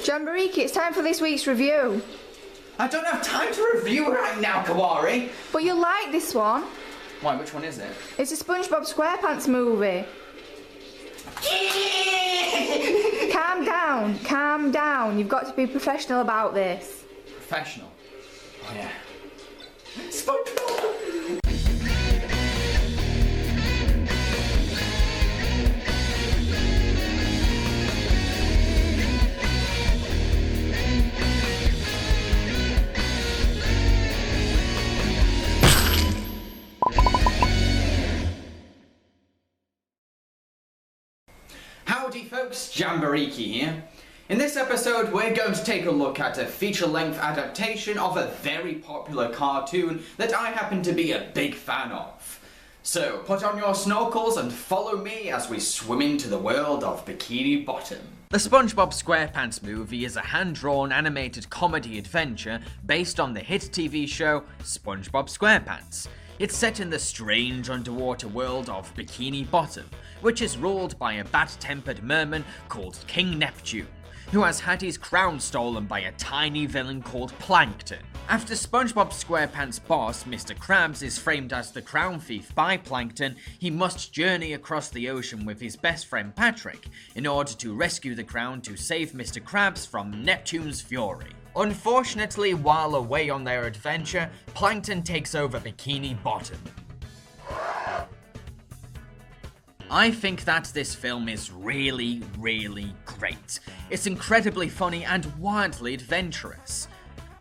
Jambareeqi, it's time for this week's review. I don't have time to review right now, Kawari. But you'll like this one. Why, which one is it? It's a SpongeBob SquarePants movie. Calm down. You've got to be professional about this. Professional? Oh yeah. SpongeBob! Howdy folks, Jambareeqi here. In this episode we're going to take a look at a feature-length adaptation of a very popular cartoon that I happen to be a big fan of. So put on your snorkels and follow me as we swim into the world of Bikini Bottom. The SpongeBob SquarePants movie is a hand-drawn animated comedy adventure based on the hit TV show SpongeBob SquarePants. It's set in the strange underwater world of Bikini Bottom, which is ruled by a bad-tempered merman called King Neptune, who has had his crown stolen by a tiny villain called Plankton. After SpongeBob SquarePants' boss, Mr. Krabs, is framed as the crown thief by Plankton, he must journey across the ocean with his best friend Patrick in order to rescue the crown to save Mr. Krabs from Neptune's fury. Unfortunately, while away on their adventure, Plankton takes over Bikini Bottom. I think that this film is really great. It's incredibly funny and wildly adventurous.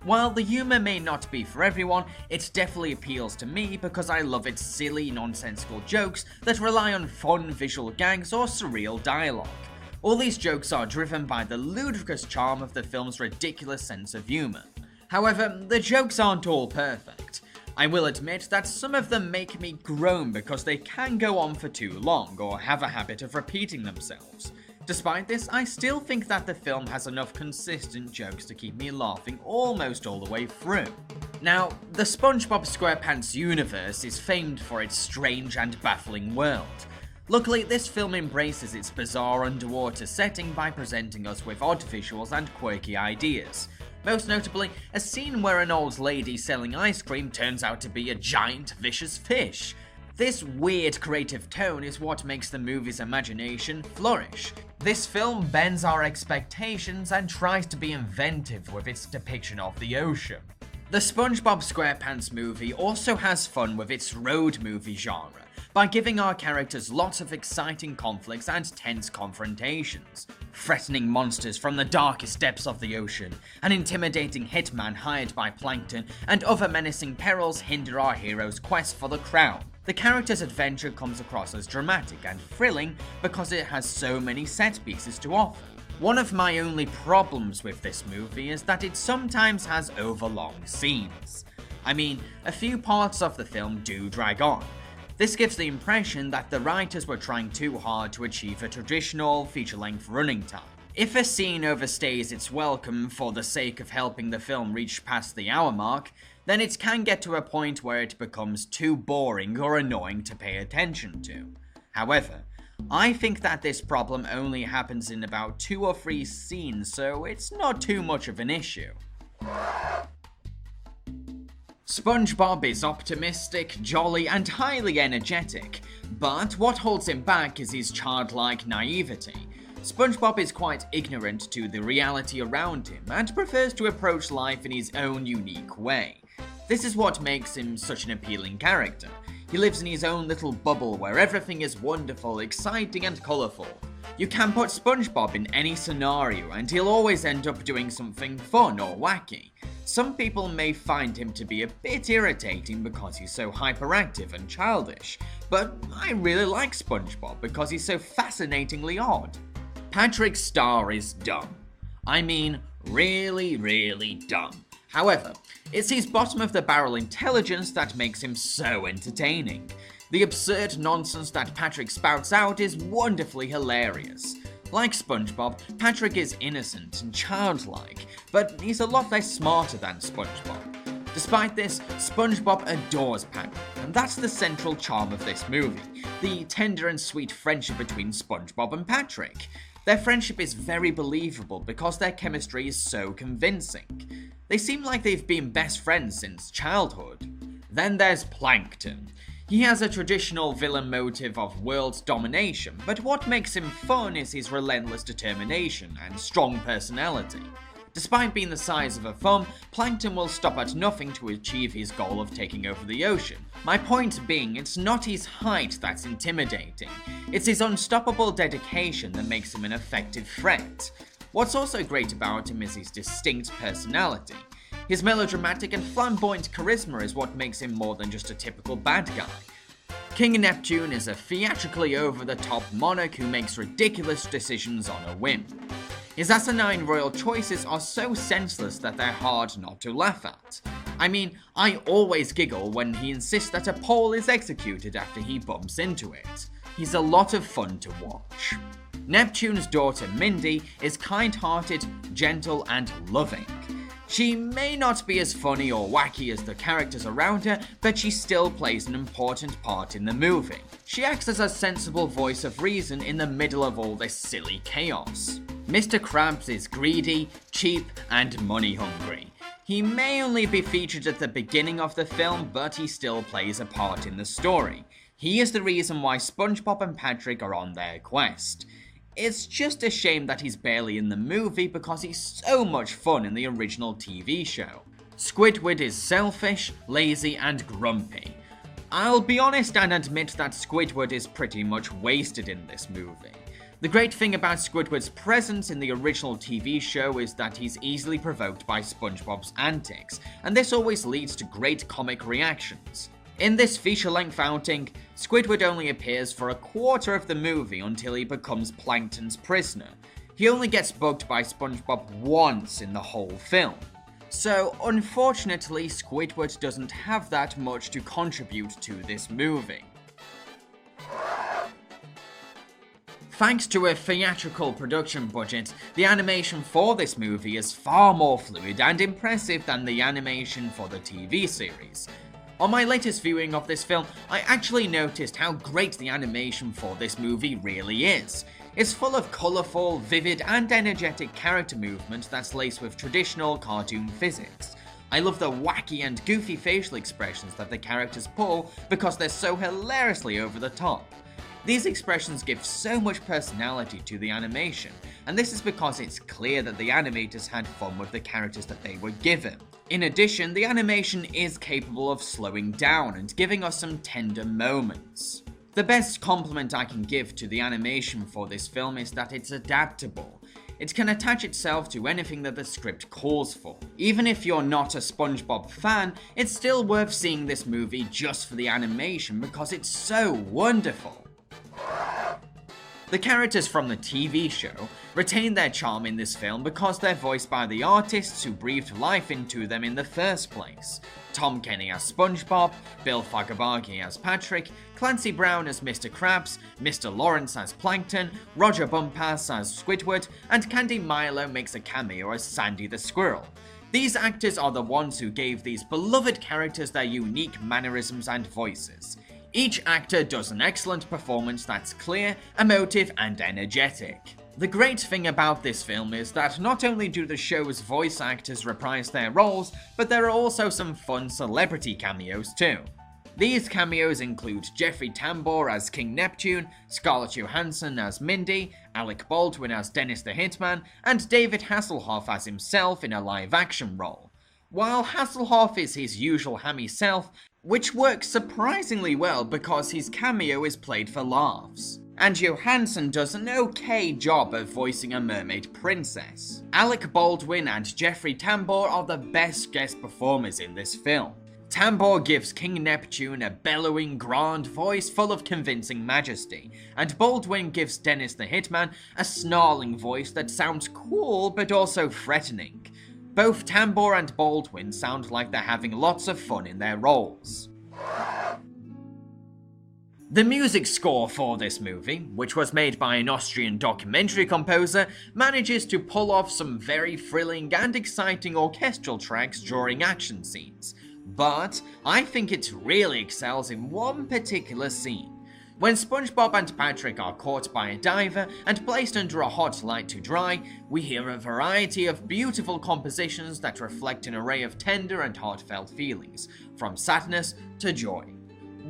While the humour may not be for everyone, it definitely appeals to me because I love its silly, nonsensical jokes that rely on fun visual gags or surreal dialogue. All these jokes are driven by the ludicrous charm of the film's ridiculous sense of humour. However, the jokes aren't all perfect. I will admit that some of them make me groan because they can go on for too long or have a habit of repeating themselves. Despite this, I still think that the film has enough consistent jokes to keep me laughing almost all the way through. Now, the SpongeBob SquarePants universe is famed for its strange and baffling world. Luckily, this film embraces its bizarre underwater setting by presenting us with odd visuals and quirky ideas. Most notably, a scene where an old lady selling ice cream turns out to be a giant, vicious fish. This weird creative tone is what makes the movie's imagination flourish. This film bends our expectations and tries to be inventive with its depiction of the ocean. The SpongeBob SquarePants movie also has fun with its road movie genre, by giving our characters lots of exciting conflicts and tense confrontations. Threatening monsters from the darkest depths of the ocean, an intimidating hitman hired by Plankton, and other menacing perils hinder our hero's quest for the crown. The character's adventure comes across as dramatic and thrilling because it has so many set pieces to offer. One of my only problems with this movie is that it sometimes has overlong scenes. I mean, a few parts of the film do drag on. This gives the impression that the writers were trying too hard to achieve a traditional feature-length running time. If a scene overstays its welcome for the sake of helping the film reach past the hour mark, then it can get to a point where it becomes too boring or annoying to pay attention to. However, I think that this problem only happens in about 2 or 3 scenes, so it's not too much of an issue. SpongeBob is optimistic, jolly, and highly energetic, but what holds him back is his childlike naivety. SpongeBob is quite ignorant to the reality around him and prefers to approach life in his own unique way. This is what makes him such an appealing character. He lives in his own little bubble where everything is wonderful, exciting, and colourful. You can put SpongeBob in any scenario and he'll always end up doing something fun or wacky. Some people may find him to be a bit irritating because he's so hyperactive and childish, but I really like SpongeBob because he's so fascinatingly odd. Patrick's star is dumb. I mean, really dumb. However, it's his bottom-of-the-barrel intelligence that makes him so entertaining. The absurd nonsense that Patrick spouts out is wonderfully hilarious. Like SpongeBob, Patrick is innocent and childlike, but he's a lot less smarter than SpongeBob. Despite this, SpongeBob adores Patrick, and that's the central charm of this movie, the tender and sweet friendship between SpongeBob and Patrick. Their friendship is very believable because their chemistry is so convincing. They seem like they've been best friends since childhood. Then there's Plankton. He has a traditional villain motive of world domination, but what makes him fun is his relentless determination and strong personality. Despite being the size of a thumb, Plankton will stop at nothing to achieve his goal of taking over the ocean. My point being, it's not his height that's intimidating, it's his unstoppable dedication that makes him an effective threat. What's also great about him is his distinct personality. His melodramatic and flamboyant charisma is what makes him more than just a typical bad guy. King Neptune is a theatrically over-the-top monarch who makes ridiculous decisions on a whim. His asinine royal choices are so senseless that they're hard not to laugh at. I mean, I always giggle when he insists that a pole is executed after he bumps into it. He's a lot of fun to watch. Neptune's daughter Mindy is kind-hearted, gentle, and loving. She may not be as funny or wacky as the characters around her, but she still plays an important part in the movie. She acts as a sensible voice of reason in the middle of all this silly chaos. Mr. Krabs is greedy, cheap, and money-hungry. He may only be featured at the beginning of the film, but he still plays a part in the story. He is the reason why SpongeBob and Patrick are on their quest. It's just a shame that he's barely in the movie because he's so much fun in the original TV show. Squidward is selfish, lazy, and grumpy. I'll be honest and admit that Squidward is pretty much wasted in this movie. The great thing about Squidward's presence in the original TV show is that he's easily provoked by SpongeBob's antics, and this always leads to great comic reactions. In this feature-length outing, Squidward only appears for a quarter of the movie until he becomes Plankton's prisoner. He only gets bugged by SpongeBob once in the whole film. So, unfortunately, Squidward doesn't have that much to contribute to this movie. Thanks to a theatrical production budget, the animation for this movie is far more fluid and impressive than the animation for the TV series. On my latest viewing of this film, I actually noticed how great the animation for this movie really is. It's full of colourful, vivid, and energetic character movement that's laced with traditional cartoon physics. I love the wacky and goofy facial expressions that the characters pull because they're so hilariously over the top. These expressions give so much personality to the animation, and this is because it's clear that the animators had fun with the characters that they were given. In addition, the animation is capable of slowing down and giving us some tender moments. The best compliment I can give to the animation for this film is that it's adaptable. It can attach itself to anything that the script calls for. Even if you're not a SpongeBob fan, it's still worth seeing this movie just for the animation because it's so wonderful. The characters from the TV show retain their charm in this film because they're voiced by the artists who breathed life into them in the first place. Tom Kenny as SpongeBob, Bill Fagabagi as Patrick, Clancy Brown as Mr. Krabs, Mr. Lawrence as Plankton, Roger Bumpass as Squidward, and Candy Milo makes a cameo as Sandy the Squirrel. These actors are the ones who gave these beloved characters their unique mannerisms and voices. Each actor does an excellent performance that's clear, emotive, and energetic. The great thing about this film is that not only do the show's voice actors reprise their roles, but there are also some fun celebrity cameos too. These cameos include Jeffrey Tambor as King Neptune, Scarlett Johansson as Mindy, Alec Baldwin as Dennis the Hitman, and David Hasselhoff as himself in a live-action role. While Hasselhoff is his usual hammy self, which works surprisingly well because his cameo is played for laughs. And Johansson does an okay job of voicing a mermaid princess. Alec Baldwin and Jeffrey Tambor are the best guest performers in this film. Tambor gives King Neptune a bellowing, grand voice full of convincing majesty, and Baldwin gives Dennis the Hitman a snarling voice that sounds cool but also threatening. Both Tambor and Baldwin sound like they're having lots of fun in their roles. The music score for this movie, which was made by an Austrian documentary composer, manages to pull off some very thrilling and exciting orchestral tracks during action scenes. But I think it really excels in one particular scene. When SpongeBob and Patrick are caught by a diver and placed under a hot light to dry, we hear a variety of beautiful compositions that reflect an array of tender and heartfelt feelings, from sadness to joy.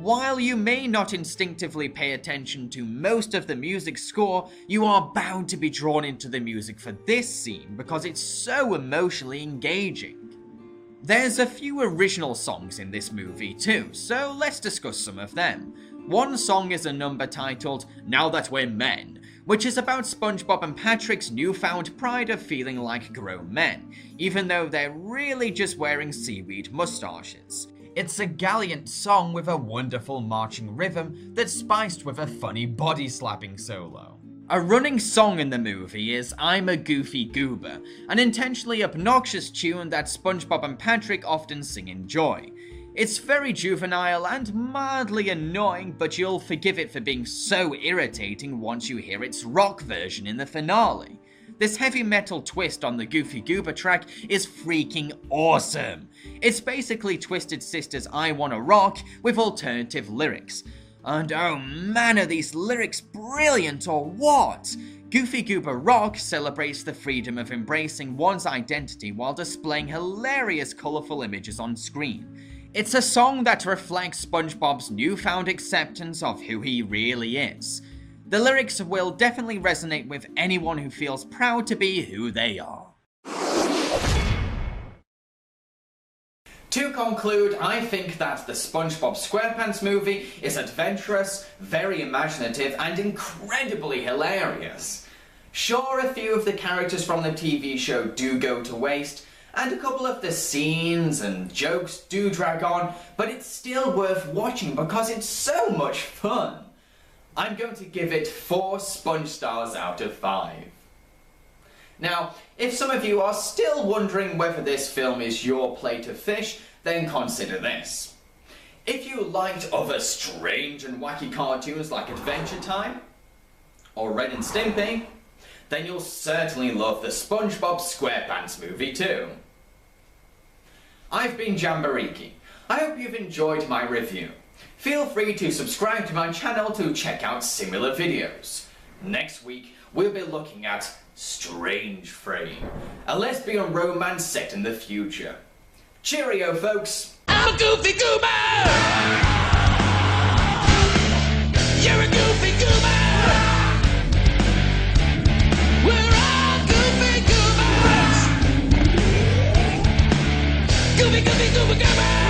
While you may not instinctively pay attention to most of the music score, you are bound to be drawn into the music for this scene because it's so emotionally engaging. There's a few original songs in this movie too, so let's discuss some of them. One song is a number titled "Now That We're Men," which is about SpongeBob and Patrick's newfound pride of feeling like grown men, even though they're really just wearing seaweed mustaches. It's a gallant song with a wonderful marching rhythm that's spiced with a funny body-slapping solo. A running song in the movie is "I'm a Goofy Goober," an intentionally obnoxious tune that SpongeBob and Patrick often sing in joy. It's very juvenile and mildly annoying, but you'll forgive it for being so irritating once you hear its rock version in the finale. This heavy metal twist on the Goofy Goober track is freaking awesome. It's basically Twisted Sister's "I Wanna Rock" with alternative lyrics. And oh man, are these lyrics brilliant or what? Goofy Goober Rock celebrates the freedom of embracing one's identity while displaying hilarious colourful images on screen. It's a song that reflects SpongeBob's newfound acceptance of who he really is. The lyrics will definitely resonate with anyone who feels proud to be who they are. To conclude, I think that the SpongeBob SquarePants movie is adventurous, very imaginative, and incredibly hilarious. Sure, a few of the characters from the TV show do go to waste, and a couple of the scenes and jokes do drag on, but it's still worth watching because it's so much fun. I'm going to give it 4 sponge stars out of 5. Now, if some of you are still wondering whether this film is your plate of fish, then consider this. If you liked other strange and wacky cartoons like Adventure Time or Ren and Stimpy, then you'll certainly love the SpongeBob SquarePants movie too. I've been Jambareeqi. I hope you've enjoyed my review. Feel free to subscribe to my channel to check out similar videos. Next week, we'll be looking at Strange Frame, a lesbian romance set in the future. Cheerio, folks! I'm a goofy goober! You're a goofy goober! We're all goofy goobers! Goofy, goofy, goober, goober!